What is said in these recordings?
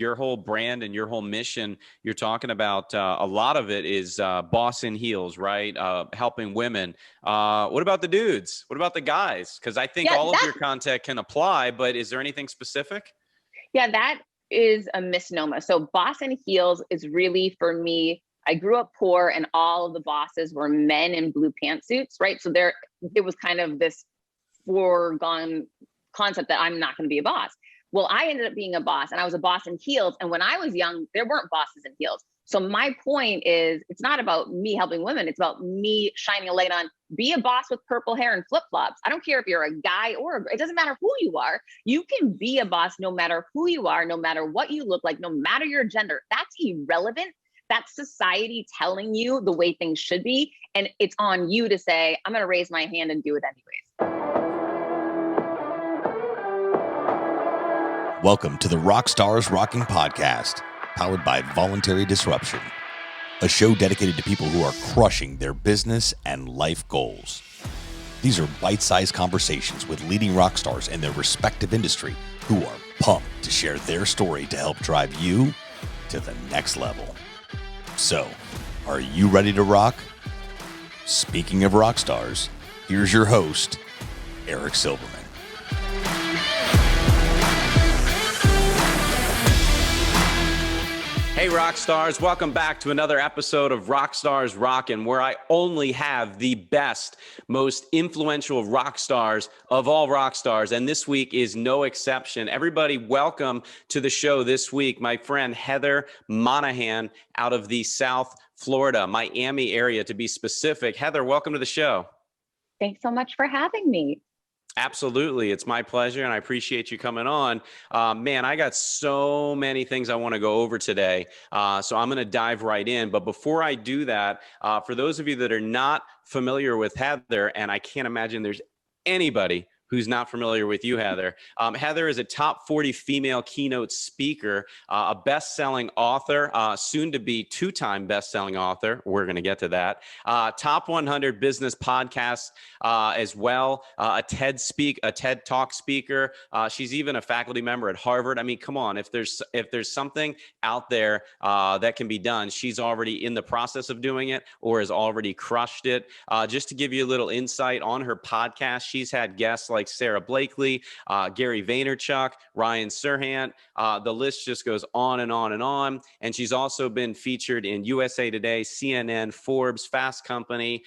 your whole brand and your whole mission, you're talking about a lot of it is boss in heels, right? Helping women. What about the dudes? What about the guys? Because I think all of your content can apply, but is there anything specific? Yeah, that is a misnomer. So boss in heels is really, for me, I grew up poor and all of the bosses were men in blue pantsuits, right? So it was kind of this foregone concept that I'm not going to be a boss. Well, I ended up being a boss and I was a boss in heels. And when I was young, there weren't bosses in heels. So my point is, it's not about me helping women. It's about me shining a light on, be a boss with purple hair and flip-flops. I don't care if you're a guy it doesn't matter who you are. You can be a boss no matter who you are, no matter what you look like, no matter your gender. That's irrelevant. That's society telling you the way things should be. And it's on you to say, I'm going to raise my hand and do it anyways. Welcome to the RockstarsRocking podcast, powered by Voluntary Disruption, a show dedicated to people who are crushing their business and life goals. These are bite-sized conversations with leading rock stars in their respective industry who are pumped to share their story to help drive you to the next level. So, are you ready to rock? Speaking of rock stars, here's your host, Eric Silverman. Hey, rock stars, welcome back to another episode of RockstarsRocking, where I only have the best, most influential rock stars of all rock stars, and this week is no exception. Everybody, welcome to the show this week, my friend Heather Monahan out of the South Florida, Miami area to be specific. Heather, welcome to the show. Thanks so much for having me. Absolutely. It's my pleasure, and I appreciate you coming on. Man, I got so many things I want to go over today, so I'm going to dive right in. But before I do that, for those of you that are not familiar with Heather, and I can't imagine there's anybody who's not familiar with you, Heather. Heather is a top 40 female keynote speaker, a best-selling author, soon to be two-time best-selling author. We're going to get to that. Top 100 business podcast as well. A TED-Talk speaker. She's even a faculty member at Harvard. I mean, come on, if there's something out there that can be done, she's already in the process of doing it or has already crushed it. Just to give you a little insight on her podcast, she's had guests like Sarah Blakely, Gary Vaynerchuk, Ryan Serhant. The list just goes on and on and on. And she's also been featured in USA Today, CNN, Forbes, Fast Company.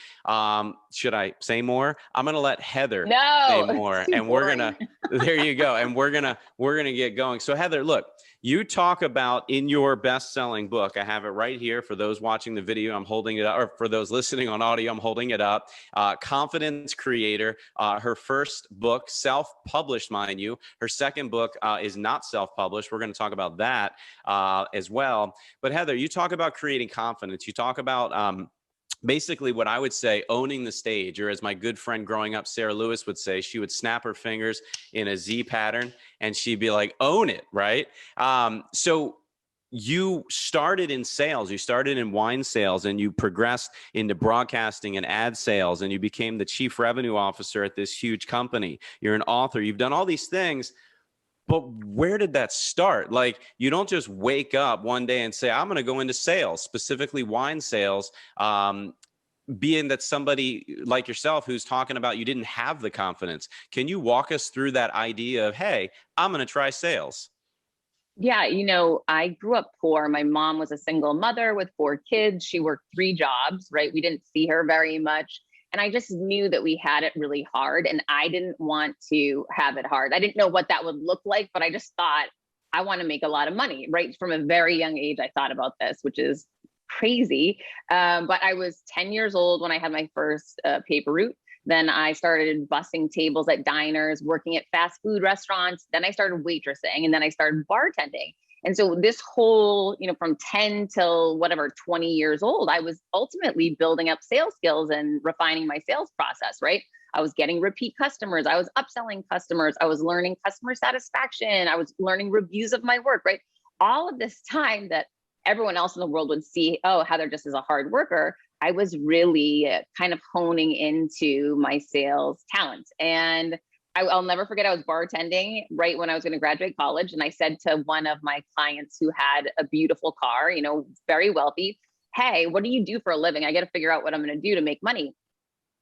Should I say more? I'm going to let Heather say more. And there you go. And we're going to get going. So Heather, look, you talk about in your best-selling book, I have it right here for those watching the video, I'm holding it up, or for those listening on audio, I'm holding it up. Confidence Creator, her first book, self-published, mind you. Her second book is not self-published. We're going to talk about that as well. But Heather, you talk about creating confidence. You talk about basically what I would say, owning the stage, or as my good friend growing up, Sarah Lewis would say, she would snap her fingers in a Z pattern and she'd be like, own it, right? So you started in sales, you started in wine sales, and you progressed into broadcasting and ad sales, and you became the chief revenue officer at this huge company. You're an author, you've done all these things. But where did that start? Like, you don't just wake up one day and say, I'm going to go into sales, specifically wine sales, being that somebody like yourself who's talking about you didn't have the confidence. Can you walk us through that idea of, hey, I'm going to try sales? Yeah, I grew up poor. My mom was a single mother with 4 kids. She worked 3 jobs, right? We didn't see her very much. And I just knew that we had it really hard, and I didn't want to have it hard. I didn't know what that would look like, but I just thought, I want to make a lot of money, right? From a very young age, I thought about this, which is crazy. But I was 10 years old when I had my first paper route. Then I started bussing tables at diners, working at fast food restaurants. Then I started waitressing, and then I started bartending. And so this whole, from 10 till 20 years old, I was ultimately building up sales skills and refining my sales process, right? I was getting repeat customers. I was upselling customers. I was learning customer satisfaction. I was learning reviews of my work, right? All of this time that everyone else in the world would see, oh, Heather just is a hard worker. I was really kind of honing into my sales talents. And I'll never forget, I was bartending right when I was going to graduate college. And I said to one of my clients who had a beautiful car, you know, very wealthy, hey, what do you do for a living? I got to figure out what I'm going to do to make money.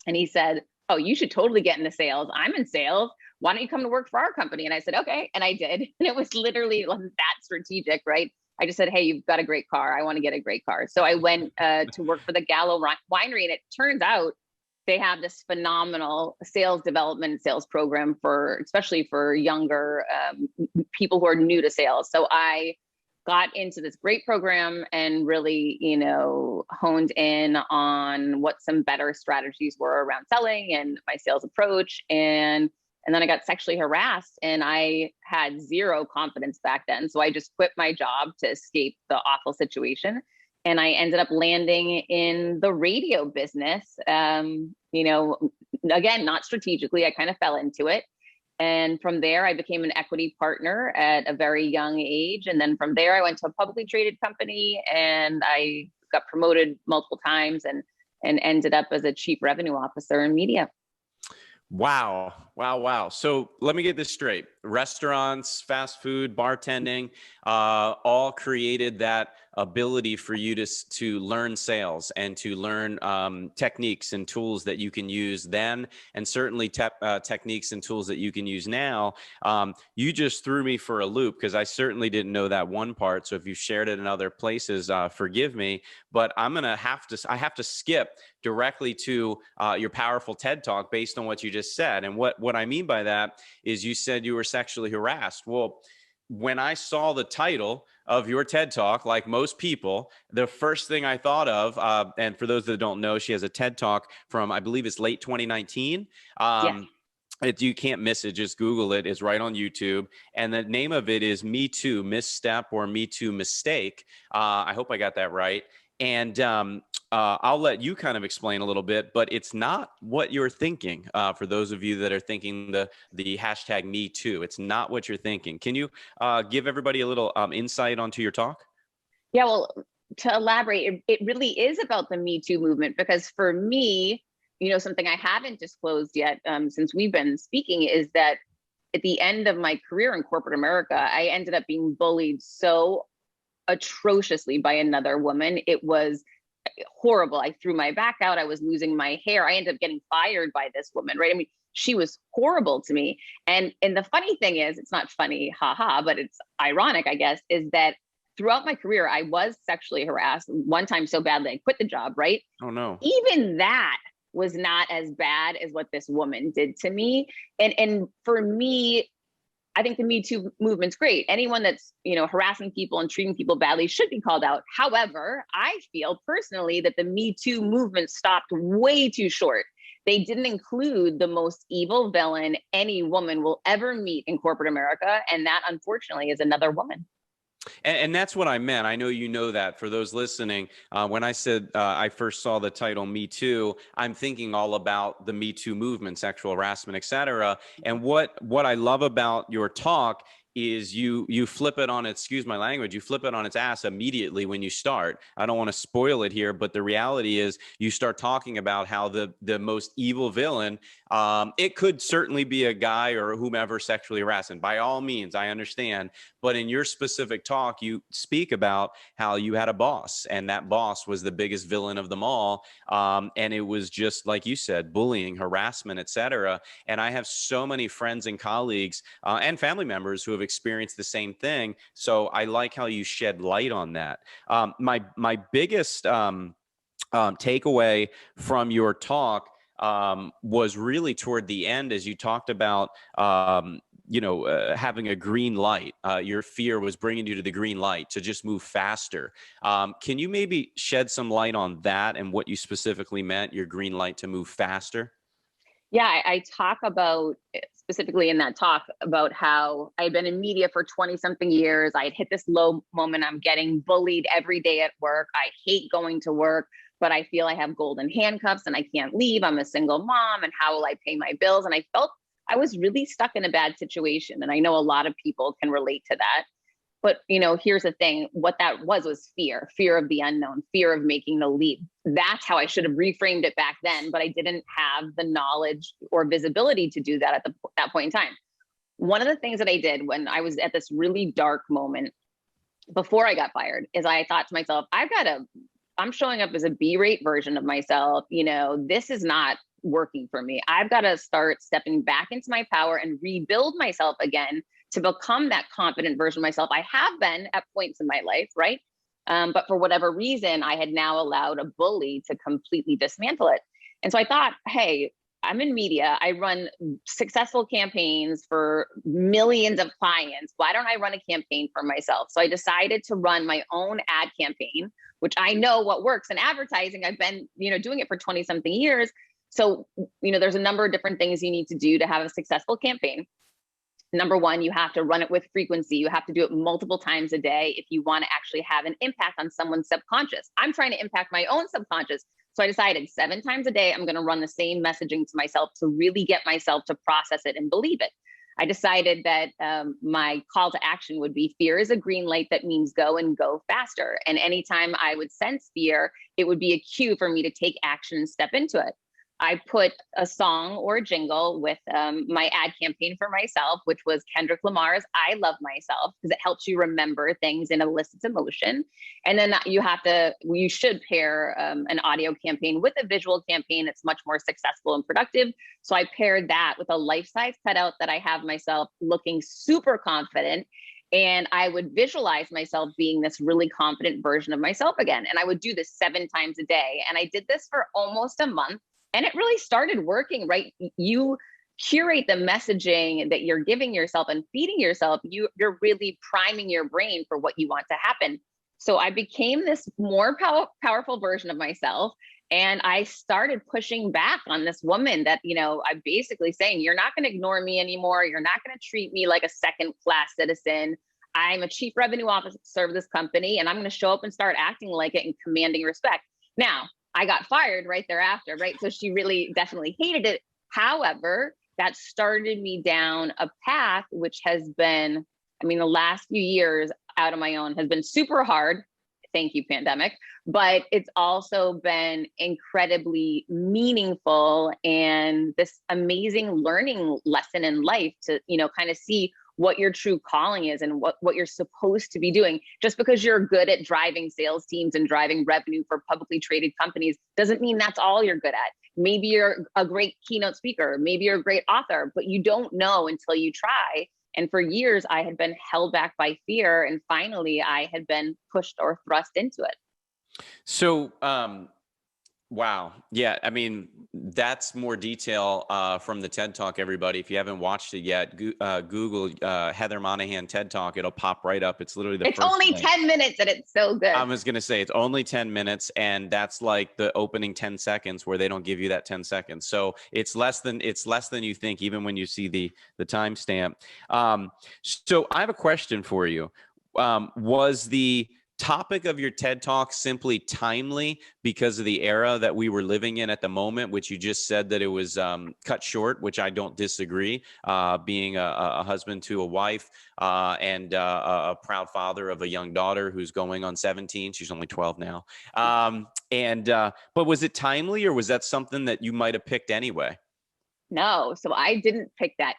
And he said, oh, you should totally get into sales. I'm in sales. Why don't you come to work for our company? And I said, okay. And I did. And it was literally that strategic, right? I just said, hey, you've got a great car. I want to get a great car. So I went to work for the Gallo Winery. And it turns out they have this phenomenal sales development, sales program for, especially for younger people who are new to sales. So I got into this great program and really, you know, honed in on what some better strategies were around selling and my sales approach. And then I got sexually harassed, and I had zero confidence back then. So I just quit my job to escape the awful situation. And I ended up landing in the radio business. You know, again, not strategically, I kind of fell into it. And from there, I became an equity partner at a very young age. And then from there, I went to a publicly traded company, and I got promoted multiple times and ended up as a chief revenue officer in media. Wow. Wow. Wow. So let me get this straight. Restaurants, fast food, bartending, all created that ability for you to learn sales and to learn techniques and tools that you can use then, and certainly techniques and tools that you can use now. You just threw me for a loop, because I certainly didn't know that one part. So if you shared it in other places, forgive me, but I have to skip directly to your powerful TED Talk based on what you just said. And what I mean by that is, you said you were sexually harassed. Well, when I saw the title of your TED Talk, like most people, the first thing I thought of, and for those that don't know, she has a TED Talk from, I believe it's late 2019. Yeah. You can't miss it. Just Google it. It's right on YouTube. And the name of it is Me Too Misstep or Me Too Mistake. I hope I got that right. And I'll let you kind of explain a little bit, but it's not what you're thinking. For those of you that are thinking the hashtag Me Too, it's not what you're thinking. Can you give everybody a little insight onto your talk? Yeah, well, to elaborate, it really is about the Me Too movement, because for me, you know, something I haven't disclosed yet since we've been speaking is that at the end of my career in corporate America, I ended up being bullied so atrociously by another woman. It was horrible. I threw my back out. I was losing my hair. I ended up getting fired by this woman, right? I mean, she was horrible to me. And the funny thing is, it's not funny, haha, but it's ironic, I guess, is that throughout my career, I was sexually harassed one time so badly I quit the job, right? Oh, no. Even that was not as bad as what this woman did to me. And for me, I think the Me Too movement's great. Anyone that's, you know, harassing people and treating people badly should be called out. However, I feel personally that the Me Too movement stopped way too short. They didn't include the most evil villain any woman will ever meet in corporate America. And that, unfortunately, is another woman. And that's what I meant. I know you know that. For those listening, when I said I first saw the title Me Too, I'm thinking all about the Me Too movement, sexual harassment, et cetera. And what I love about your talk is you flip it on its, excuse my language, you flip it on its ass immediately when you start. I don't want to spoil it here, but the reality is you start talking about how the most evil villain, it could certainly be a guy or whomever sexually harassing. By all means, I understand. But in your specific talk, you speak about how you had a boss, and that boss was the biggest villain of them all. And it was just, like you said, bullying, harassment, et cetera. And I have so many friends and colleagues and family members who have experienced the same thing. So I like how you shed light on that. My biggest takeaway from your talk was really toward the end, as you talked about having a green light. Your fear was bringing you to the green light to just move faster. Can you maybe shed some light on that and what you specifically meant, your green light to move faster? Yeah, I talk about, specifically in that talk, about how I had been in media for 20 something years. I had hit this low moment. I'm getting bullied every day at work. I hate going to work, but I feel I have golden handcuffs and I can't leave. I'm a single mom, and how will I pay my bills? And I felt I was really stuck in a bad situation. And I know a lot of people can relate to that. But, here's the thing, what that was fear of the unknown, fear of making the leap. That's how I should have reframed it back then, but I didn't have the knowledge or visibility to do that at that point in time. One of the things that I did when I was at this really dark moment before I got fired is I thought to myself, I'm showing up as a B-rate version of myself. This is not working for me. I've got to start stepping back into my power and rebuild myself again to become that confident version of myself. I have been at points in my life, right? But for whatever reason, I had now allowed a bully to completely dismantle it. And so I thought, hey, I'm in media. I run successful campaigns for millions of clients. Why don't I run a campaign for myself? So I decided to run my own ad campaign, which I know what works in advertising. I've been, doing it for 20 something years. So, there's a number of different things you need to do to have a successful campaign. Number one, you have to run it with frequency. You have to do it multiple times a day if you want to actually have an impact on someone's subconscious. I'm trying to impact my own subconscious. So I decided 7 times a day, I'm going to run the same messaging to myself to really get myself to process it and believe it. I decided that my call to action would be fear is a green light that means go and go faster. And anytime I would sense fear, it would be a cue for me to take action and step into it. I put a song or a jingle with my ad campaign for myself, which was Kendrick Lamar's I Love Myself, because it helps you remember things and elicits emotion. And then you should pair an audio campaign with a visual campaign. It's much more successful and productive. So I paired that with a life-size cutout that I have myself looking super confident. And I would visualize myself being this really confident version of myself again. And I would do this 7 times a day. And I did this for almost a month. And it really started working, right? You curate the messaging that you're giving yourself and feeding yourself. You're really priming your brain for what you want to happen. So I became this more powerful version of myself. And I started pushing back on this woman that, I'm basically saying, you're not going to ignore me anymore. You're not going to treat me like a second-class citizen. I'm a chief revenue officer of this company, and I'm going to show up and start acting like it and commanding respect. Now, I got fired right thereafter, right? So she really definitely hated it. However, that started me down a path, which has been, the last few years out of my own has been super hard. Thank you, pandemic. But it's also been incredibly meaningful and this amazing learning lesson in life to, kind of see what your true calling is and what you're supposed to be doing. Just because you're good at driving sales teams and driving revenue for publicly traded companies doesn't mean that's all you're good at. Maybe you're a great keynote speaker, maybe you're a great author, but you don't know until you try. And for years, I had been held back by fear, and finally, I had been pushed or thrust into it. So, wow. Yeah. That's more detail from the TED Talk, everybody. If you haven't watched it yet, Google Heather Monahan TED Talk. It'll pop right up. It's literally it's only 10 minutes and it's so good. I was going to say it's only 10 minutes, and that's like the opening 10 seconds where they don't give you that 10 seconds. So it's less than you think, even when you see the timestamp. So I have a question for you. Was the topic of your TED Talk simply timely because of the era that we were living in at the moment, which you just said that it was cut short, which I don't disagree, being a husband to a wife and a proud father of a young daughter who's going on 17. She's only 12 now. But was it timely, or was that something that you might have picked anyway? No, so I didn't pick that.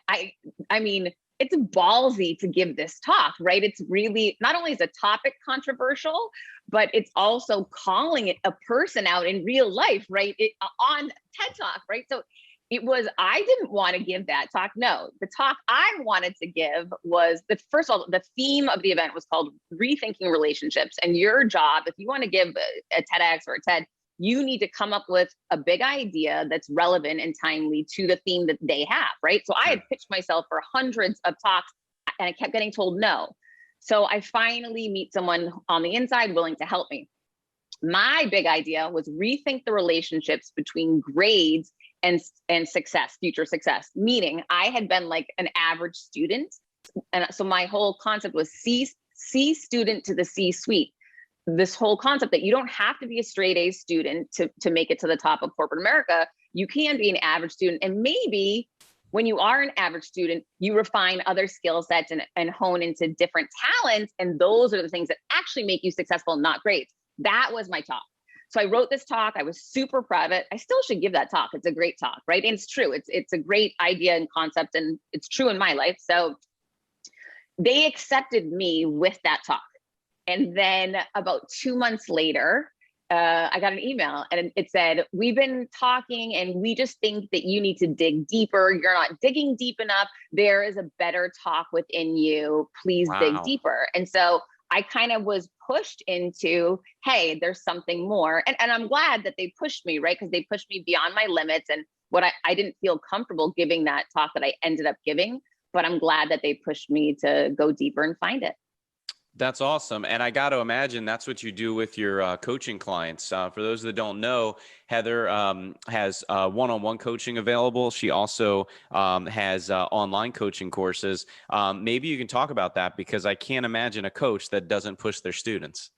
It's ballsy to give this talk, right? It's really, not only is the topic controversial, but it's also calling it a person out in real life, right? On TED Talk, right? So I didn't want to give that talk. No, the talk I wanted to give was first of all, the theme of the event was called Rethinking Relationships. And your job, if you want to give a TEDx or a TED, you need to come up with a big idea that's relevant and timely to the theme that they have, right? So I had pitched myself for hundreds of talks and I kept getting told no. So I finally meet someone on the inside willing to help me. My big idea was rethink the relationships between grades and success, future success. Meaning I had been like an average student. And so my whole concept was C student to the C-suite. This whole concept that you don't have to be a straight A student to make it to the top of corporate America. You can be an average student and maybe when you are an average student, you refine other skill sets and hone into different talents. And those are the things that actually make you successful, not grades. That was my talk. So I wrote this talk. I was super proud of it. I still should give that talk. It's a great talk, right? And it's true. It's a great idea and concept, and it's true in my life. So they accepted me with that talk. And then about 2 months later, I got an email and it said, we've been talking and we just think that you need to dig deeper. You're not digging deep enough. There is a better talk within you. Please dig deeper. And so I kind of was pushed into, hey, there's something more. And I'm glad that they pushed me, right? Because they pushed me beyond my limits and what I didn't feel comfortable giving that talk that I ended up giving. But I'm glad that they pushed me to go deeper and find it. That's awesome. And I got to imagine that's what you do with your coaching clients. For those that don't know, Heather has one-on-one coaching available. She also has online coaching courses. Maybe you can talk about that, because I can't imagine a coach that doesn't push their students.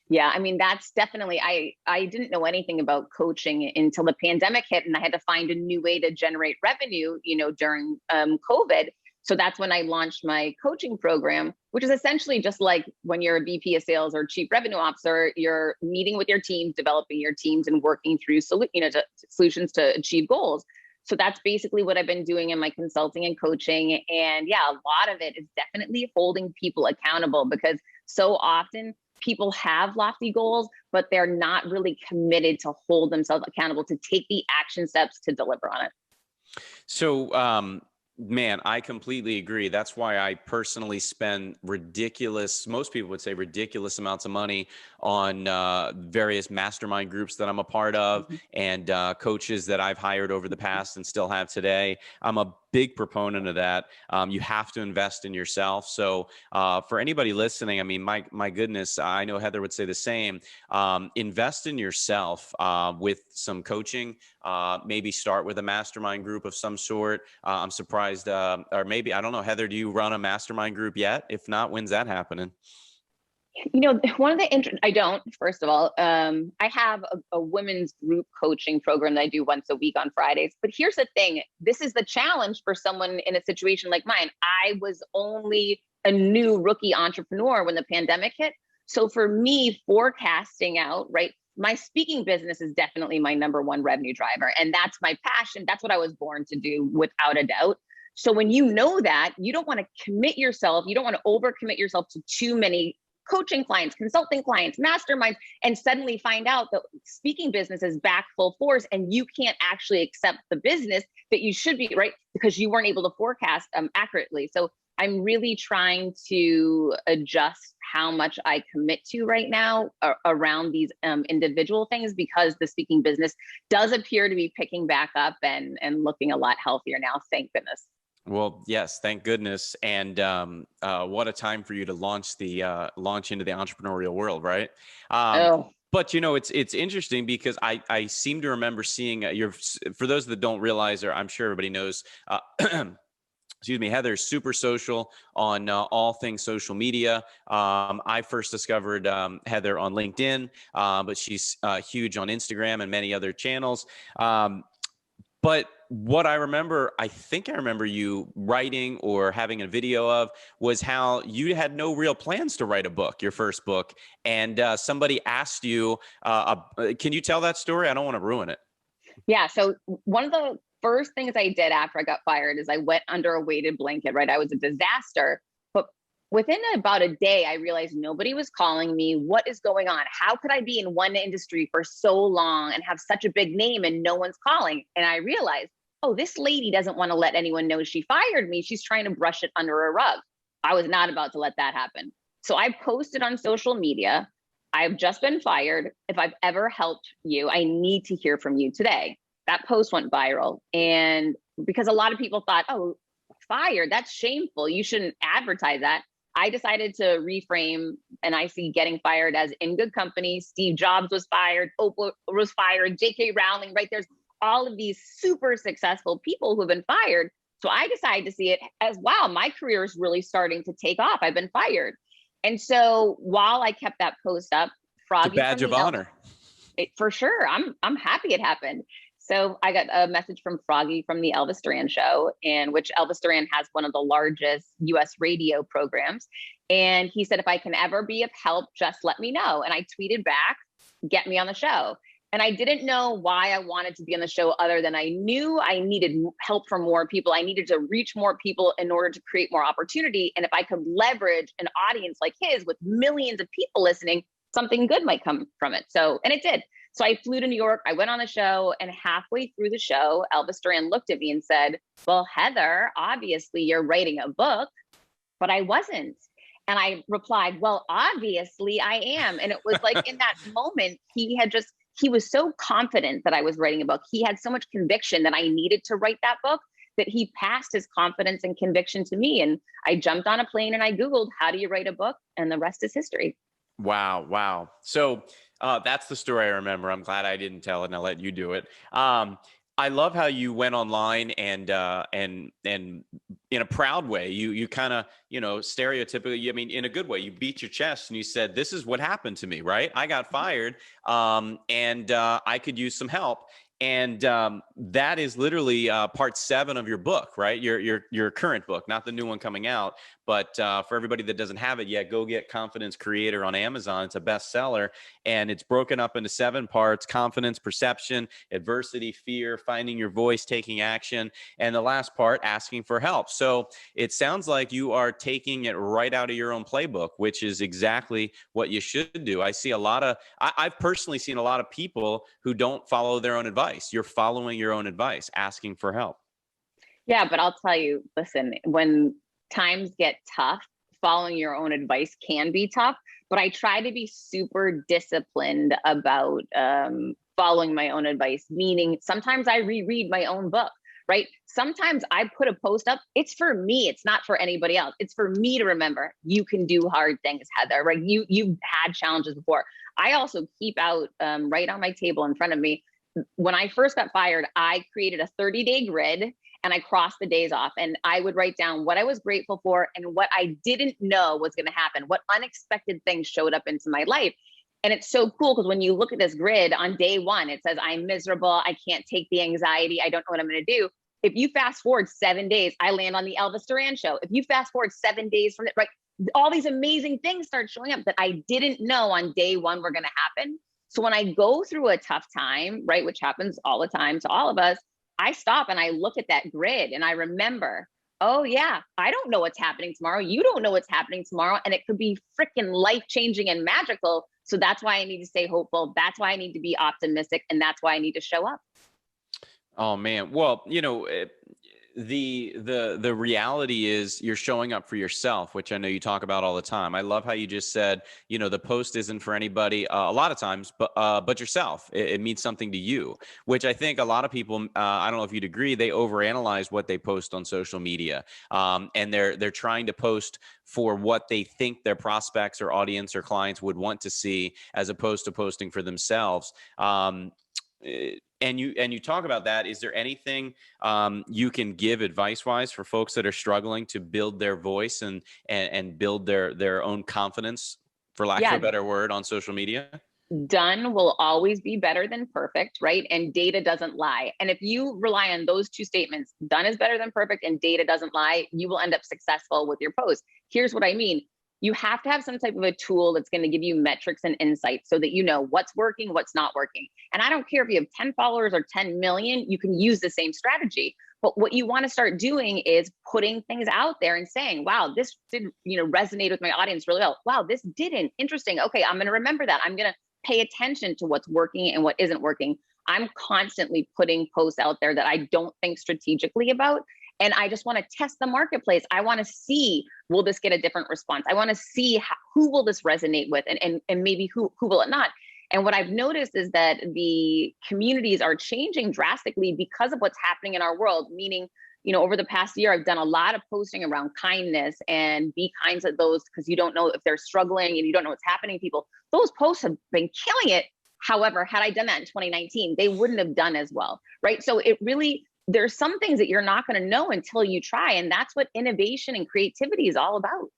Yeah, I mean, that's definitely, I didn't know anything about coaching until the pandemic hit, and I had to find a new way to generate revenue, during COVID. So that's when I launched my coaching program, which is essentially just like when you're a VP of sales or chief revenue officer, you're meeting with your teams, developing your teams, and working through solutions to achieve goals. So that's basically what I've been doing in my consulting and coaching. And yeah, a lot of it is definitely holding people accountable, because so often people have lofty goals, but they're not really committed to hold themselves accountable, to take the action steps to deliver on it. So, man, I completely agree. That's why I personally spend most people would say ridiculous amounts of money on various mastermind groups that I'm a part of, and coaches that I've hired over the past and still have today. I'm a big proponent of that. You have to invest in yourself. So for anybody listening, I mean, my goodness, I know Heather would say the same. Invest in yourself with some coaching. Maybe start with a mastermind group of some sort. I'm surprised, or maybe, I don't know, Heather, do you run a mastermind group yet? If not, when's that happening? One of the I don't, first of all, I have a women's group coaching program that I do once a week on Fridays. But here's the thing. This is the challenge for someone in a situation like mine. I was only a new rookie entrepreneur when the pandemic hit. So for me, forecasting out, right, my speaking business is definitely my number one revenue driver. And that's my passion. That's what I was born to do, without a doubt. So when you know that, you don't want to commit yourself. You don't want to overcommit yourself to too many coaching clients, consulting clients, masterminds, and suddenly find out that speaking business is back full force and you can't actually accept the business that you should be, right? Because you weren't able to forecast accurately. So I'm really trying to adjust how much I commit to right now around these individual things, because the speaking business does appear to be picking back up and looking a lot healthier now. Thank goodness. Well, yes, thank goodness. And what a time for you to launch into the entrepreneurial world, right? But it's interesting, because I seem to remember seeing for those that don't realize, or I'm sure everybody knows, excuse me, Heather's super social on all things social media. I first discovered Heather on LinkedIn, but she's huge on Instagram and many other channels. But what I think I remember you writing or having a video of, was how you had no real plans to write a book, your first book. And somebody asked you, can you tell that story? I don't want to ruin it. Yeah. So one of the first things I did after I got fired is I went under a weighted blanket, right? I was a disaster. But within about a day, I realized nobody was calling me. What is going on? How could I be in one industry for so long and have such a big name and no one's calling? And I realized, oh, this lady doesn't want to let anyone know she fired me. She's trying to brush it under a rug. I was not about to let that happen. So I posted on social media, I've just been fired. If I've ever helped you, I need to hear from you today. That post went viral. And because a lot of people thought, oh, fired, that's shameful. You shouldn't advertise that. I decided to reframe, and I see getting fired as in good company. Steve Jobs was fired, Oprah was fired, J.K. Rowling, right? There's all of these super successful people who have been fired. So I decided to see it as, wow, my career is really starting to take off. I've been fired. And so while I kept that post up, Froggy, it's a badge of honor. For sure. I'm happy it happened. So I got a message from Froggy from the Elvis Duran show, in which Elvis Duran has one of the largest US radio programs. And he said, if I can ever be of help, just let me know. And I tweeted back, get me on the show. And I didn't know why I wanted to be on the show, other than I knew I needed help from more people. I needed to reach more people in order to create more opportunity. And if I could leverage an audience like his with millions of people listening, something good might come from it. So, and it did. So I flew to New York, I went on the show, and halfway through the show, Elvis Duran looked at me and said, well, Heather, obviously you're writing a book, but I wasn't. And I replied, well, obviously I am. And it was like in that moment, he was so confident that I was writing a book. He had so much conviction that I needed to write that book that he passed his confidence and conviction to me. And I jumped on a plane and I Googled, how do you write a book? And the rest is history. Wow. Wow. So that's the story I remember. I'm glad I didn't tell it and I let you do it. I love how you went online and in a proud way, you kind of, stereotypically, I mean, in a good way, you beat your chest and you said, this is what happened to me, right? I got fired and I could use some help. And that is literally part 7 of your book, right? Your current book, not the new one coming out. But for everybody that doesn't have it yet, go get Confidence Creator on Amazon. It's a bestseller, and it's broken up into 7 parts: confidence, perception, adversity, fear, finding your voice, taking action, and the last part, asking for help. So it sounds like you are taking it right out of your own playbook, which is exactly what you should do. I've personally seen a lot of people who don't follow their own advice. You're following your own advice, asking for help. Yeah, but I'll tell you, listen, when times get tough, following your own advice can be tough, but I try to be super disciplined about following my own advice, meaning sometimes I reread my own book, right? Sometimes I put a post up, it's for me, it's not for anybody else. It's for me to remember, you can do hard things, Heather, right? You've had challenges before. I also keep out right on my table in front of me. When I first got fired, I created a 30-day grid and I crossed the days off, and I would write down what I was grateful for and what I didn't know was going to happen, what unexpected things showed up into my life. And it's so cool because when you look at this grid on day 1, it says, I'm miserable. I can't take the anxiety. I don't know what I'm going to do. If you fast forward 7 days, I land on the Elvis Duran show. If you fast forward 7 days from it, right, all these amazing things start showing up that I didn't know on day 1 were going to happen. So when I go through a tough time, right, which happens all the time to all of us, I stop and I look at that grid and I remember, oh yeah, I don't know what's happening tomorrow. You don't know what's happening tomorrow. And it could be freaking life-changing and magical. So that's why I need to stay hopeful. That's why I need to be optimistic. And that's why I need to show up. Oh man. Well, the reality is you're showing up for yourself, which I know you talk about all the time. I love how you just said, the post isn't for anybody a lot of times, but yourself. It means something to you, which I think a lot of people, I don't know if you'd agree, they overanalyze what they post on social media. And they're trying to post for what they think their prospects or audience or clients would want to see, as opposed to posting for themselves. And you talk about that. Is there anything you can give advice-wise for folks that are struggling to build their voice and build their own confidence, for lack of a better word, on social media? Done will always be better than perfect, right? And data doesn't lie. And if you rely on those 2 statements, done is better than perfect and data doesn't lie, you will end up successful with your post. Here's what I mean. You have to have some type of a tool that's going to give you metrics and insights so that you know what's working, what's not working. And I don't care if you have 10 followers or 10 million, you can use the same strategy. But what you want to start doing is putting things out there and saying, wow, this did, resonate with my audience really well. Wow, this didn't. Interesting. Okay, I'm going to remember that. I'm going to pay attention to what's working and what isn't working. I'm constantly putting posts out there that I don't think strategically about. And I just want to test the marketplace. I want to see, will this get a different response? I want to see who will this resonate with and maybe who will it not? And what I've noticed is that the communities are changing drastically because of what's happening in our world. Meaning, over the past year, I've done a lot of posting around kindness and be kind to those because you don't know if they're struggling and you don't know what's happening to people. Those posts have been killing it. However, had I done that in 2019, they wouldn't have done as well, right? So there's some things that you're not going to know until you try. And that's what innovation and creativity is all about.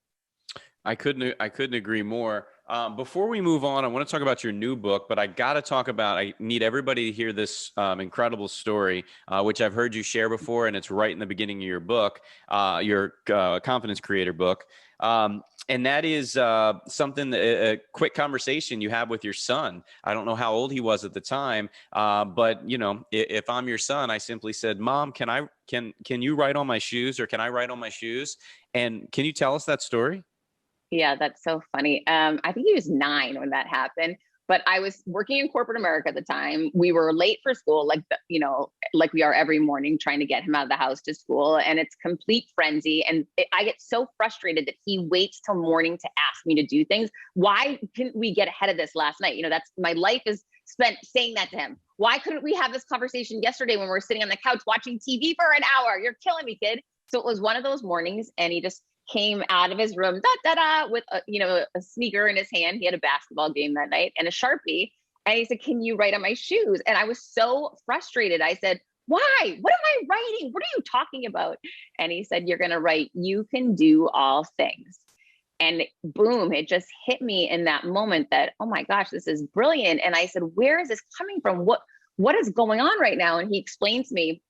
I couldn't agree more. Before we move on, I want to talk about your new book, but I need everybody to hear this incredible story, which I've heard you share before, and it's right in the beginning of your book, your Confidence Creator book. And that is a quick conversation you have with your son. I don't know how old he was at the time, but if I'm your son, I simply said, "Mom, can you write on my shoes, or can I write on my shoes?" And can you tell us that story? Yeah, that's so funny. I think he was 9 when that happened, but I was working in corporate America at the time. We were late for school, like we are every morning, trying to get him out of the house to school, and it's complete frenzy. And I get so frustrated that he waits till morning to ask me to do things. Why couldn't we get ahead of this last night? That's my life is spent saying that to him. Why couldn't we have this conversation yesterday when we were sitting on the couch watching TV for an hour? You're killing me, kid. So it was one of those mornings, and he just came out of his room, with a sneaker in his hand. He had a basketball game that night and a Sharpie. And he said, "Can you write on my shoes?" And I was so frustrated. I said, "Why? What am I writing? What are you talking about?" And he said, "You're going to write, 'You can do all things.'" And boom, it just hit me in that moment that, oh my gosh, this is brilliant. And I said, "Where is this coming from? What is going on right now?" And he explained to me,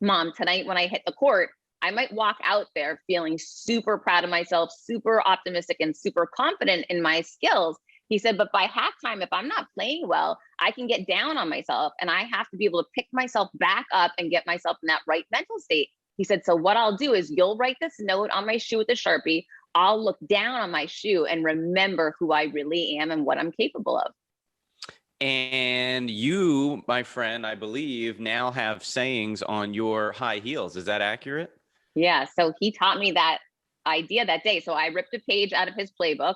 "Mom, tonight when I hit the court, I might walk out there feeling super proud of myself, super optimistic, and super confident in my skills." He said, "But by halftime, if I'm not playing well, I can get down on myself, and I have to be able to pick myself back up and get myself in that right mental state." He said, "So what I'll do is you'll write this note on my shoe with a Sharpie. I'll look down on my shoe and remember who I really am and what I'm capable of." And you, my friend, I believe now have sayings on your high heels. Is that accurate? Yeah. So he taught me that idea that day. So I ripped a page out of his playbook,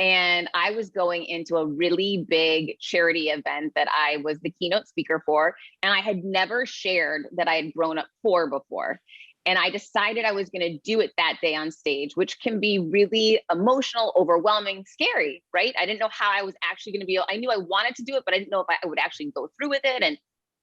and I was going into a really big charity event that I was the keynote speaker for. And I had never shared that I had grown up poor before. And I decided I was going to do it that day on stage, which can be really emotional, overwhelming, scary, right? I didn't know how I was actually going to be. I knew I wanted to do it, but I didn't know if I would actually go through with it. And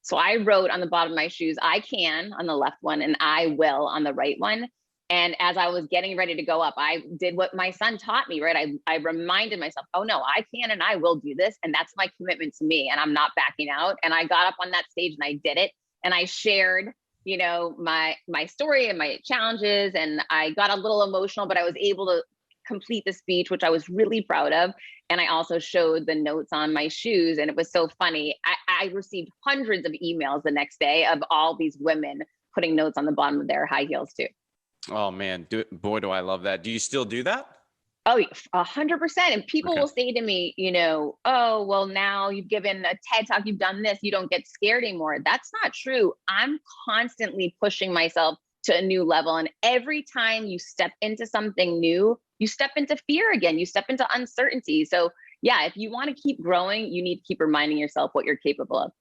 so I wrote on the bottom of my shoes, "I can" on the left one, and "I will" on the right one. And as I was getting ready to go up, I did what my son taught me, right? I reminded myself, "Oh no, I can and I will do this. And that's my commitment to me. And I'm not backing out." And I got up on that stage and I did it. And I shared, my story and my challenges. And I got a little emotional, but I was able to complete the speech, which I was really proud of. And I also showed the notes on my shoes. And it was so funny. I received hundreds of emails the next day of all these women putting notes on the bottom of their high heels too. Oh man, boy, do I love that. Do you still do that? Oh, 100%. And people Okay. will say to me, "Oh, well, now you've given a TED Talk, you've done this, you don't get scared anymore." That's not true. I'm constantly pushing myself to a new level. And every time you step into something new, you step into fear again, you step into uncertainty. So yeah, if you want to keep growing, you need to keep reminding yourself what you're capable of.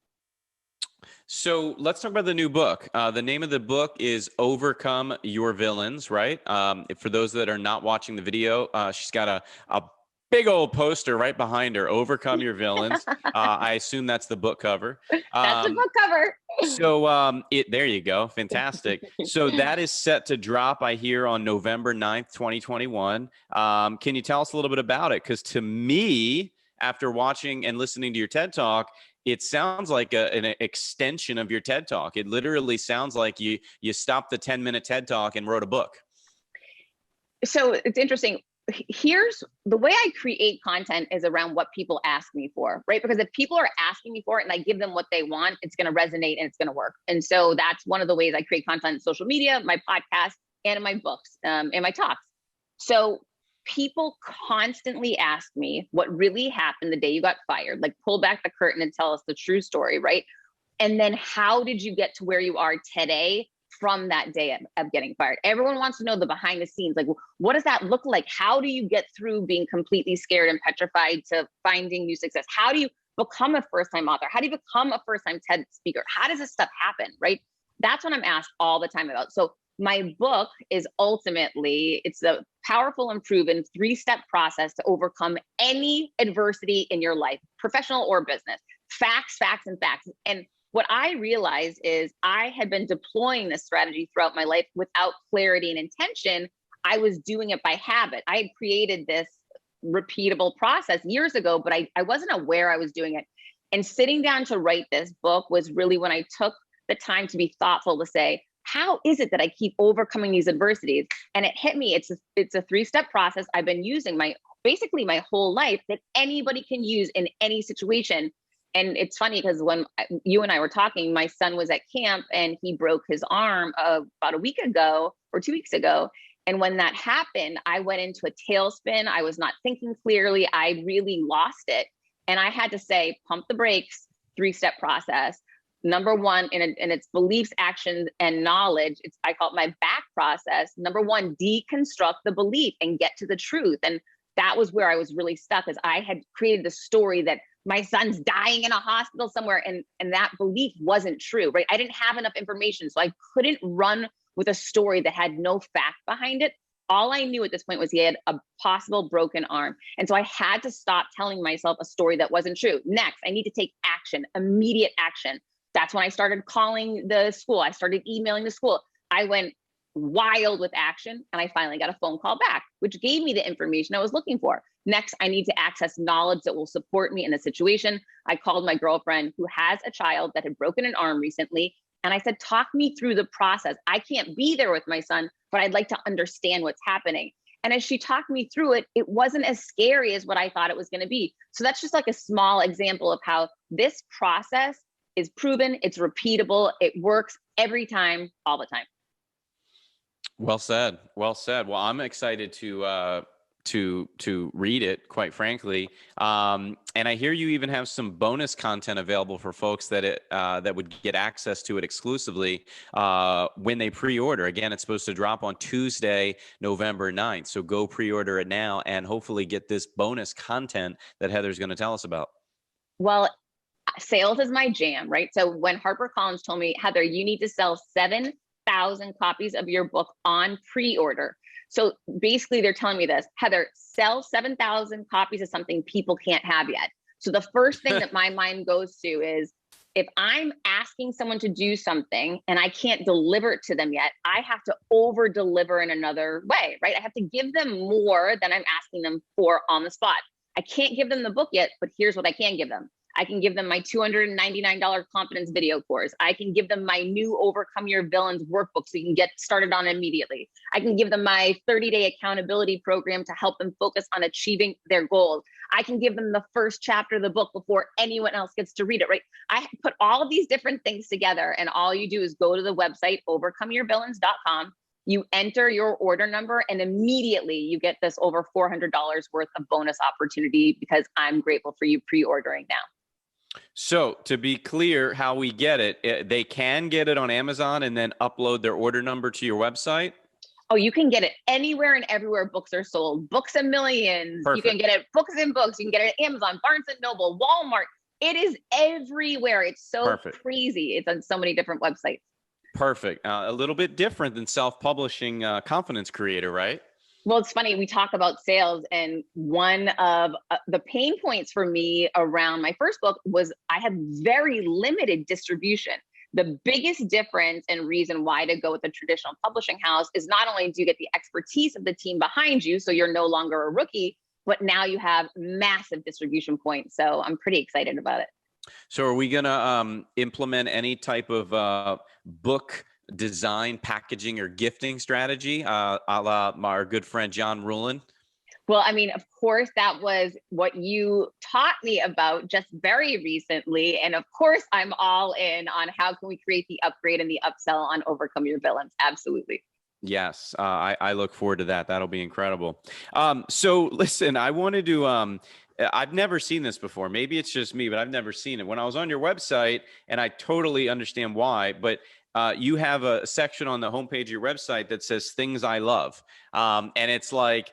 So let's talk about the new book. The name of the book is Overcome Your Villains, right? For those that are not watching the video, she's got a big old poster right behind her, Overcome Your Villains. I assume that's the book cover. That's the book cover. So there you go. Fantastic. So that is set to drop, I hear, on November 9th, 2021. Can you tell us a little bit about it? Because to me, after watching and listening to your TED Talk, it sounds like an extension of your TED Talk. It literally sounds like you stopped the 10-minute TED Talk and wrote a book. So it's interesting. Here's the way I create content is around what people ask me for, right? Because if people are asking me for it and I give them what they want, it's going to resonate and it's going to work. And so that's one of the ways I create content on social media, my podcast, and in my books, and my talks. So people constantly ask me what really happened the day you got fired, like pull back the curtain and tell us the true story, right? And then how did you get to where you are today from that day of getting fired? Everyone wants to know the behind the scenes. Like, what does that look like? How do you get through being completely scared and petrified to finding new success? How do you become a first-time author? How do you become a first-time TED speaker? How does this stuff happen, right? That's what I'm asked all the time about. So my book is ultimately, it's a powerful and proven 3-step process to overcome any adversity in your life, professional or business. Facts, facts, and facts. And what I realized is I had been deploying this strategy throughout my life without clarity and intention. I was doing it by habit. I had created this repeatable process years ago, but I wasn't aware I was doing it. And sitting down to write this book was really when I took the time to be thoughtful to say, how is it that I keep overcoming these adversities? And it hit me. It's a 3-step process I've been using basically my whole life, that anybody can use in any situation. And it's funny because when you and I were talking, my son was at camp and he broke his arm about a week ago or 2 weeks ago. And when that happened, I went into a tailspin. I was not thinking clearly. I really lost it. And I had to say, pump the brakes, 3-step process. Number one, and it's beliefs, actions, and knowledge. I call it my back process. Number one, deconstruct the belief and get to the truth. And that was where I was really stuck, as I had created the story that my son's dying in a hospital somewhere. And that belief wasn't true, right? I didn't have enough information. So I couldn't run with a story that had no fact behind it. All I knew at this point was he had a possible broken arm. And so I had to stop telling myself a story that wasn't true. Next, I need to take action, immediate action. That's when I started calling the school. I started emailing the school. I went wild with action, and I finally got a phone call back, which gave me the information I was looking for. Next, I need to access knowledge that will support me in the situation. I called my girlfriend who has a child that had broken an arm recently. And I said, talk me through the process. I can't be there with my son, but I'd like to understand what's happening. And as she talked me through it, it wasn't as scary as what I thought it was going to be. So that's just like a small example of how this process is proven, it's repeatable, it works every time, all the time. Well said. Well said. Well, I'm excited to read it, quite frankly. And I hear you even have some bonus content available for folks that would get access to it exclusively when they pre-order. Again, it's supposed to drop on Tuesday, November 9th. So go pre-order it now and hopefully get this bonus content that Heather's going to tell us about. Well, sales is my jam, right? So when HarperCollins told me, Heather, you need to sell 7,000 copies of your book on pre-order. So basically they're telling me this, Heather, sell 7,000 copies of something people can't have yet. So the first thing that my mind goes to is, if I'm asking someone to do something and I can't deliver it to them yet, I have to over deliver in another way, right? I have to give them more than I'm asking them for on the spot. I can't give them the book yet, but here's what I can give them. I can give them my $299 confidence video course. I can give them my new Overcome Your Villains workbook so you can get started on it immediately. I can give them my 30-day accountability program to help them focus on achieving their goals. I can give them the first chapter of the book before anyone else gets to read it, right? I put all of these different things together, and all you do is go to the website, overcomeyourvillains.com. You enter your order number, and immediately you get this over $400 worth of bonus opportunity, because I'm grateful for you pre-ordering now. So to be clear how we get it, they can get it on Amazon and then upload their order number to your website? Oh, you can get it anywhere and everywhere books are sold. Books A Millions. Perfect. You can get it Books and Books. You can get it at Amazon, Barnes & Noble, Walmart. It is everywhere. It's so Perfect. crazy. It's on so many different websites. Perfect. A little bit different than self-publishing confidence creator, right? Well, it's funny, we talk about sales, and one of the pain points for me around my first book was I had very limited distribution. The biggest difference and reason why to go with a traditional publishing house is not only do you get the expertise of the team behind you, so you're no longer a rookie, but now you have massive distribution points. So I'm pretty excited about it. So are we going to implement any type of book design, packaging, or gifting strategy, a la our good friend John Ruhlin? Well, I mean, of course, that was what you taught me about just very recently. And of course, I'm all in on how can we create the upgrade and the upsell on Overcome Your Villains. Absolutely. Yes, I look forward to that. That'll be incredible. So listen, I wanted to, I've never seen this before. Maybe it's just me, but I've never seen it. When I was on your website, and I totally understand why, but you have a section on the homepage of your website that says things I love. And it's like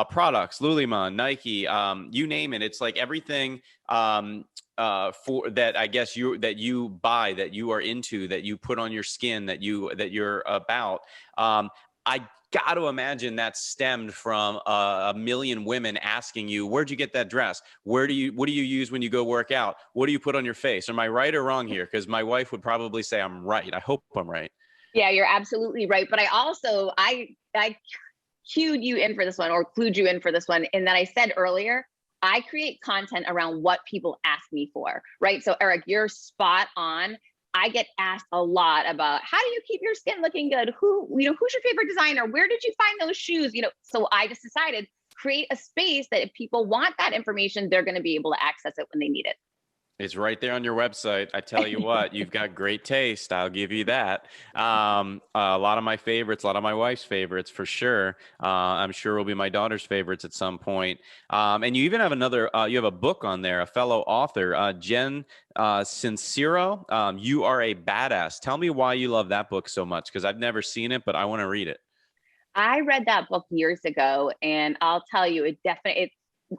products, Lululemon, Nike, you name it. It's like everything for that, I guess that you buy, that you are into, that you put on your skin, that you're about. I got to imagine that stemmed from a million women asking you, where'd you get that dress? What do you use when you go work out? What do you put on your face? Am I right or wrong here? Because my wife would probably say I'm right. I hope I'm right. Yeah, you're absolutely right. But I also, I cued you in for this one or clued you in for this one. And that I said earlier, I create content around what people ask me for, right? So Eric, you're spot on. I get asked a lot about how do you keep your skin looking good? Who's your favorite designer? Where did you find those shoes? So I just decided create a space that if people want that information, they're going to be able to access it when they need it. It's right there on your website. I tell you what, you've got great taste. I'll give you that. A lot of my favorites, a lot of my wife's favorites for sure. I'm sure will be my daughter's favorites at some point. And you even have you have a book on there, a fellow author, Jen Sincero. You Are a Badass. Tell me why you love that book so much, because I've never seen it, but I want to read it. I read that book years ago, and I'll tell you,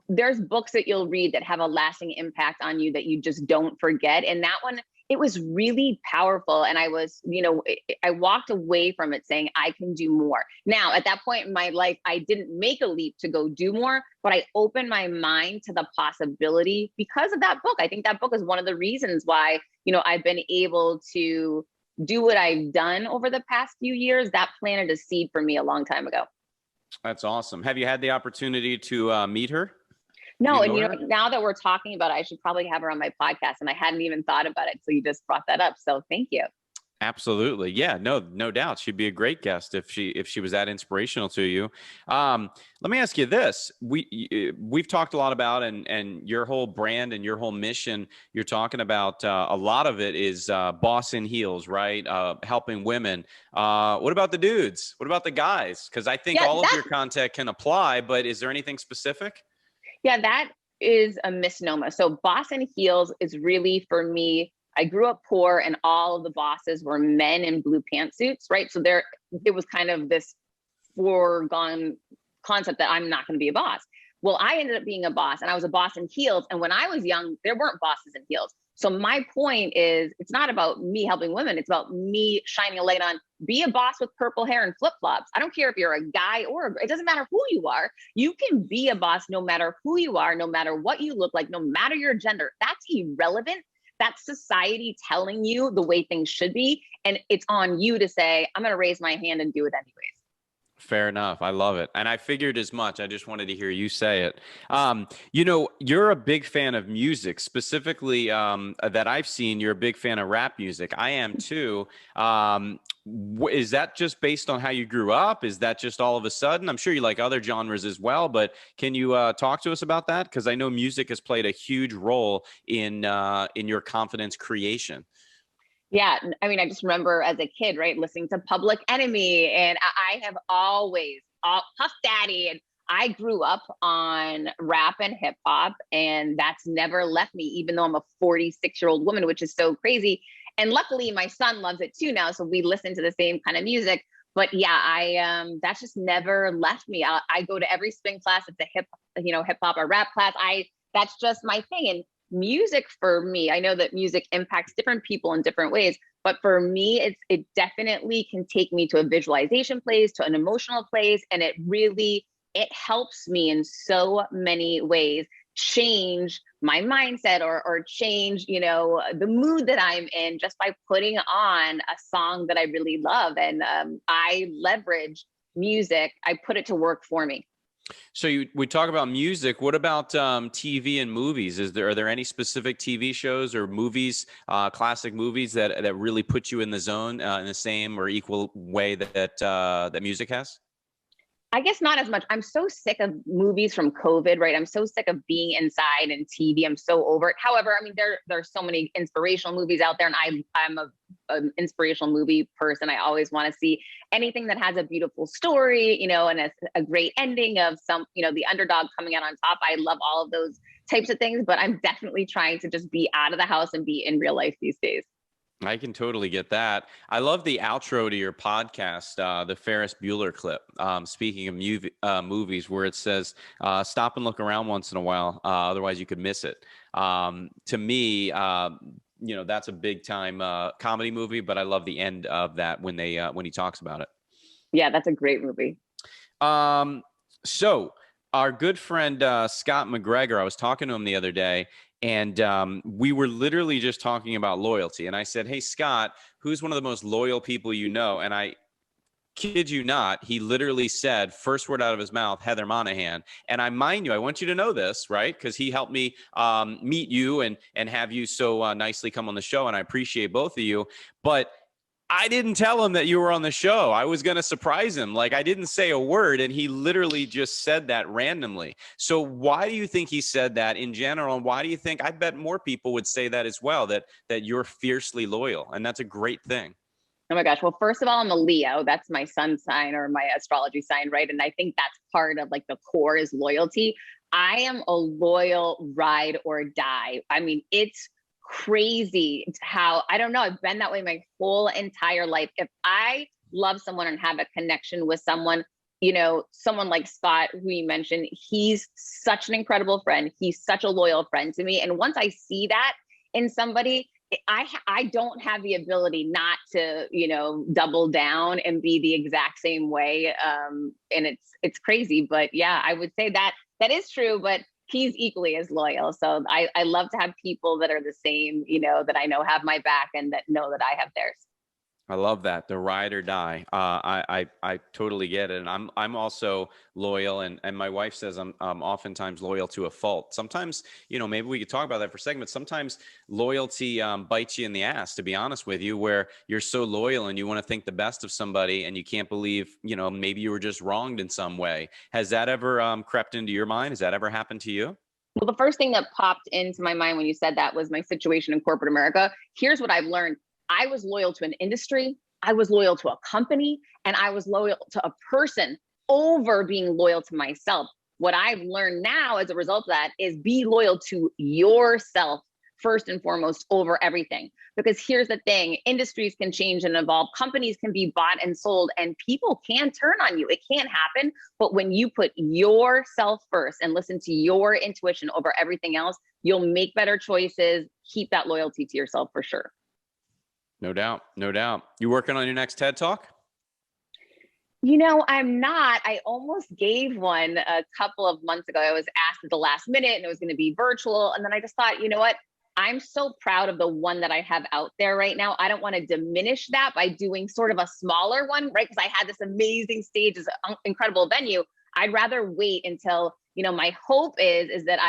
there's books that you'll read that have a lasting impact on you that you just don't forget. And that one, it was really powerful. And I walked away from it saying, I can do more. Now, at that point in my life, I didn't make a leap to go do more, but I opened my mind to the possibility because of that book. I think that book is one of the reasons why, I've been able to do what I've done over the past few years. That planted a seed for me a long time ago. That's awesome. Have you had the opportunity to meet her? No, and now that we're talking about it, I should probably have her on my podcast, and I hadn't even thought about it. So you just brought that up. So thank you. Absolutely. Yeah, no doubt. She'd be a great guest if she was that inspirational to you. Let me ask you this. We've talked a lot about and your whole brand and your whole mission, you're talking about a lot of it is boss in heels, right? Helping women. What about the dudes? What about the guys? Because I think all of your content can apply, but is there anything specific? Yeah, that is a misnomer. So boss in heels is really, for me, I grew up poor and all of the bosses were men in blue pantsuits, right? So it was kind of this foregone concept that I'm not going to be a boss. Well, I ended up being a boss, and I was a boss in heels. And when I was young, there weren't bosses in heels. So my point is, it's not about me helping women. It's about me shining a light on, be a boss with purple hair and flip-flops. I don't care if you're a guy it doesn't matter who you are. You can be a boss no matter who you are, no matter what you look like, no matter your gender. That's irrelevant. That's society telling you the way things should be. And it's on you to say, I'm going to raise my hand and do it anyways. Fair enough. I love it. And I figured as much. I just wanted to hear you say it. You're a big fan of music, specifically that I've seen. You're a big fan of rap music. I am too. Is that just based on how you grew up? Is that just all of a sudden? I'm sure you like other genres as well, but can you talk to us about that? Because I know music has played a huge role in your confidence creation. Yeah. I mean, I just remember as a kid, right, listening to Public Enemy, and I have always Puff Daddy, and I grew up on rap and hip hop, and that's never left me, even though I'm a 46-year-old woman, which is so crazy. And luckily my son loves it too now. So we listen to the same kind of music, but yeah, that's just never left me. I go to every spin class. It's a hip hop or rap class. That's just my thing. And music for me, I know that music impacts different people in different ways, but for me, it definitely can take me to a visualization place, to an emotional place. And it helps me in so many ways change my mindset or change, the mood that I'm in just by putting on a song that I really love. And I leverage music. I put it to work for me. So we talk about music. What about TV and movies? Are there any specific TV shows or movies, classic movies that really put you in the zone in the same or equal way that music has? I guess not as much. I'm so sick of movies from COVID, right? I'm so sick of being inside and TV. I'm so over it. However, I mean, there are so many inspirational movies out there, and I'm an inspirational movie person. I always want to see anything that has a beautiful story, and a great ending of some, the underdog coming out on top. I love all of those types of things, but I'm definitely trying to just be out of the house and be in real life these days. I can totally get that. I love the outro to your podcast, the Ferris Bueller clip. Speaking of movies, where it says, stop and look around once in a while. Otherwise you could miss it. To me, that's a big time comedy movie, but I love the end of that when he talks about it. Yeah, that's a great movie. So our good friend, Scott McGregor, I was talking to him the other day, and we were literally just talking about loyalty. And I said, hey, Scott, who's one of the most loyal people you know? And I kid you not, he literally said, first word out of his mouth, Heather Monahan. And I want you to know this, right? Because he helped me meet you and have you so nicely come on the show. And I appreciate both of you. But I didn't tell him that you were on the show. I was going to surprise him. Like, I didn't say a word, and he literally just said that randomly. So why do you think he said that in general? And why do you think, I bet more people would say that as well, that you're fiercely loyal, and that's a great thing. Oh my gosh. Well, first of all, I'm a Leo. That's my sun sign or my astrology sign, right? And I think that's part of like the core is loyalty. I am a loyal ride or die. I mean, it's crazy how, I don't know, I've been that way my whole entire life. If I love someone and have a connection with someone, you know, someone like Scott, who you mentioned, he's such an incredible friend. He's such a loyal friend to me. And once I see that in somebody, I don't have the ability not to, you know, double down and be the exact same way. And it's crazy, but yeah, I would say that is true, but he's equally as loyal. So I love to have people that are the same, you know, that I know have my back and that know that I have theirs. I love that. The ride or die. I totally get it. And I'm also loyal, and my wife says I'm oftentimes loyal to a fault. Sometimes, you know, maybe we could talk about that for a second, but sometimes loyalty bites you in the ass, to be honest with you, where you're so loyal and you want to think the best of somebody and you can't believe, you know, maybe you were just wronged in some way. Has that ever crept into your mind? Has that ever happened to you? Well, the first thing that popped into my mind when you said that was my situation in corporate America. Here's what I've learned. I was loyal to an industry, I was loyal to a company, and I was loyal to a person over being loyal to myself. What I've learned now as a result of that is be loyal to yourself first and foremost over everything. Because here's the thing, industries can change and evolve, companies can be bought and sold, and people can turn on you. It can't happen. But when you put yourself first and listen to your intuition over everything else, you'll make better choices, keep that loyalty to yourself for sure. No doubt. No doubt. You working on your next TED Talk? You know, I'm not. I almost gave one a couple of months ago. I was asked at the last minute and it was going to be virtual. And then I just thought, you know what? I'm so proud of the one that I have out there right now. I don't want to diminish that by doing sort of a smaller one, right? Because I had this amazing stage, this incredible venue. I'd rather wait until, you know, my hope is that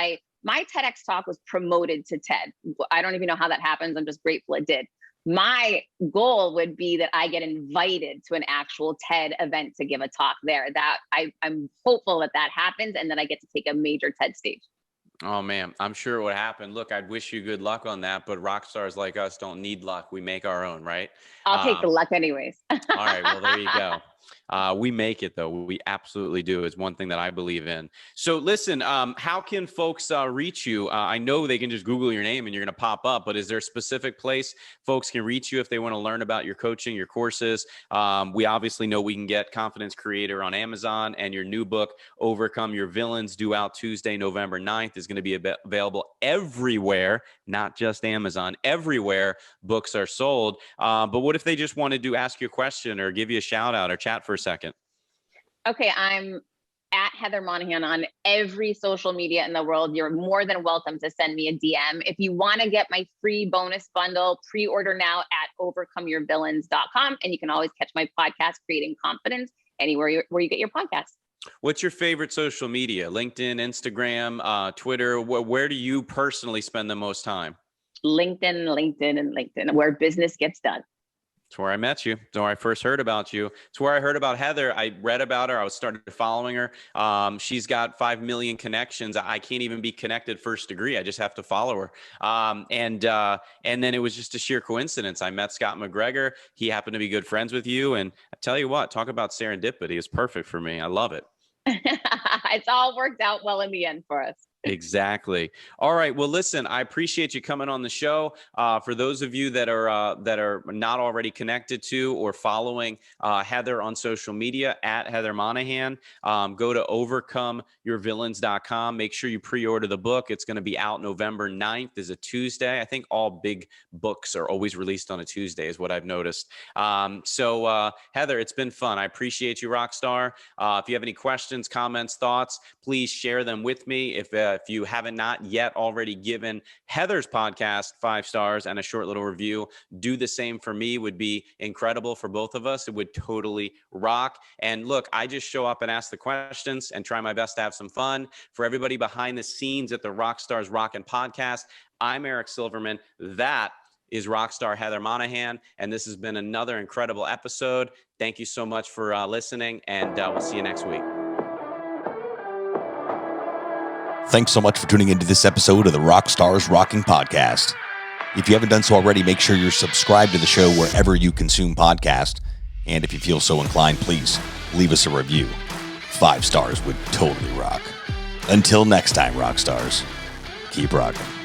my TEDx talk was promoted to TED. I don't even know how that happens. I'm just grateful it did. My goal would be that I get invited to an actual TED event to give a talk there. That I'm hopeful that happens and that I get to take a major TED stage. Oh man, I'm sure it would happen. Look, I'd wish you good luck on that, but rock stars like us don't need luck. We make our own, right? I'll take the luck anyways. All right, well, there you go. We make it though. We absolutely do. It's one thing that I believe in. So listen, how can folks reach you? I know they can just Google your name and you're going to pop up, but is there a specific place folks can reach you if they want to learn about your coaching, your courses? We obviously know we can get Confidence Creator on Amazon, and your new book, Overcome Your Villains, due out Tuesday, November 9th, is going to be available everywhere, not just Amazon, everywhere books are sold. But what if they just wanted to ask you a question or give you a shout out or chat for a second? Okay, I'm at Heather Monahan on every social media in the world. You're more than welcome to send me a DM. If you want to get my free bonus bundle, pre-order now at overcomeyourvillains.com. And you can always catch my podcast, Creating Confidence, anywhere where you get your podcast. What's your favorite social media? LinkedIn, Instagram, Twitter? Where do you personally spend the most time? LinkedIn, where business gets done. It's where I met you. It's where I first heard about you. It's where I heard about Heather. I read about her. I was started following her. She's got 5 million connections. I can't even be connected first degree. I just have to follow her. And then it was just a sheer coincidence. I met Scott McGregor. He happened to be good friends with you. And I tell you what, talk about serendipity. It's perfect for me. I love it. It's all worked out well in the end for us. Exactly. All right. Well, listen, I appreciate you coming on the show. For those of you that are not already connected to or following Heather on social media at Heather Monahan, go to overcomeyourvillains.com. Make sure you pre-order the book. It's going to be out November 9th, is a Tuesday. I think all big books are always released on a Tuesday is what I've noticed. So Heather, it's been fun. I appreciate you, Rockstar. If you have any questions, comments, thoughts, please share them with me. If if you haven't not yet already given Heather's podcast 5 stars and a short little review, do the same for me. Would be incredible for both of us. It would totally rock. And look, I just show up and ask the questions and try my best to have some fun. For everybody behind the scenes at the RockstarsRocking podcast, I'm Eric Silverman. That is Rockstar Heather Monahan. And this has been another incredible episode. Thank you so much for listening, and we'll see you next week. Thanks so much for tuning into this episode of the RockstarsRocking podcast. If you haven't done so already, make sure you're subscribed to the show wherever you consume podcasts. And if you feel so inclined, please leave us a review. 5 stars would totally rock. Until next time, Rockstars, keep rocking.